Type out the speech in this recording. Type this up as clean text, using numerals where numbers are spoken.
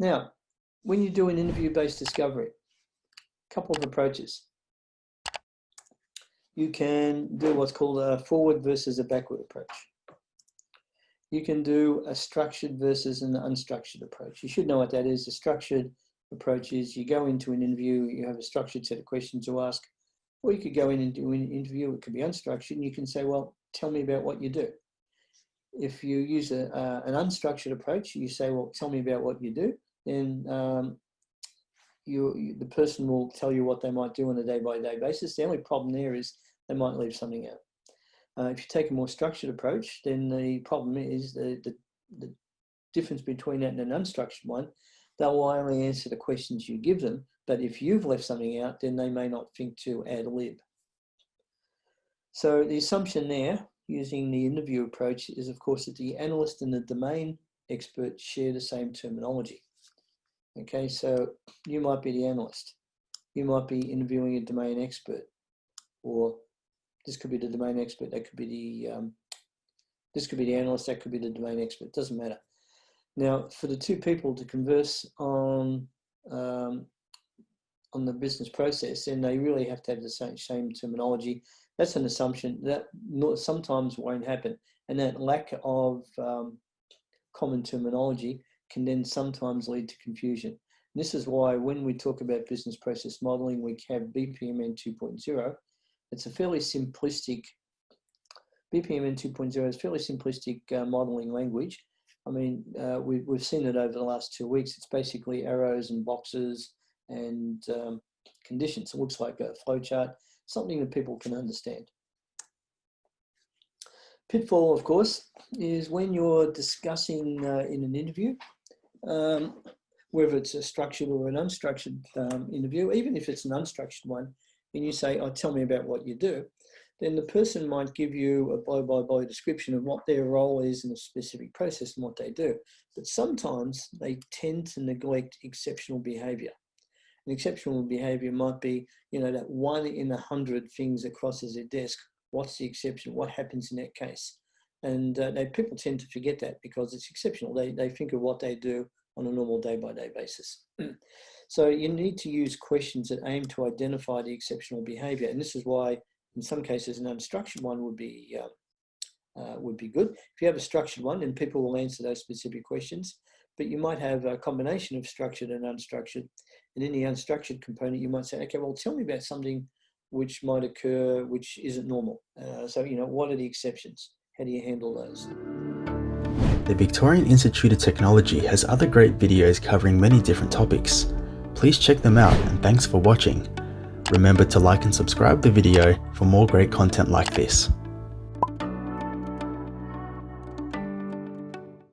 Now, when you do an interview-based discovery, a couple of approaches. You can do what's called a forward versus a backward approach. You can do a structured versus an unstructured approach. You should know what that is. A structured approach is you go into an interview, you have a structured set of questions to ask, or you could go in and do an interview, it could be unstructured, and you can say, well, tell me about what you do. If you use an unstructured approach, you say, well, tell me about what you do, then the person will tell you what they might do on a day-by-day basis. The only problem there is they might leave something out. If you take a more structured approach, then the problem is the difference between that and an unstructured one. They'll only answer the questions you give them, but if you've left something out, then they may not think to ad lib. So the assumption there, using the interview approach, is of course that the analyst and the domain expert share the same terminology. Okay, so you might be the analyst, you might be interviewing a domain expert, or this could be the domain expert, that could be the this could be the analyst, that could be the domain expert, doesn't matter. Now, for the two people to converse on the business process, then they really have to have the same terminology. That's an assumption that sometimes won't happen, and that lack of common terminology can then sometimes lead to confusion. And this is why when we talk about business process modeling, we have BPMN 2.0. It's a fairly simplistic, BPMN 2.0 is fairly simplistic modeling language. I mean, we've seen it over the last 2 weeks. It's basically arrows and boxes and conditions. It looks like a flowchart, something that people can understand. Pitfall, of course, is when you're discussing in an interview, whether it's a structured or an unstructured interview, even if it's an unstructured one, and you say, oh, tell me about what you do, then the person might give you a blow-by-blow description of what their role is in a specific process and what they do. But sometimes they tend to neglect exceptional behavior. And exceptional behavior might be, you know, that 1 in 100 things that crosses their desk. What's the exception? What happens in that case? And people tend to forget that because it's exceptional. They think of what they do on a normal day-by-day basis. So you need to use questions that aim to identify the exceptional behavior. And this is why, in some cases, an unstructured one would be good. If you have a structured one, then people will answer those specific questions. But you might have a combination of structured and unstructured. And in the unstructured component, you might say, okay, well, tell me about something which might occur, which isn't normal. So, you know, what are the exceptions? How do you handle those? The Victorian Institute of Technology has other great videos covering many different topics. Please check them out, and thanks for watching. Remember to like and subscribe the video for more great content like this.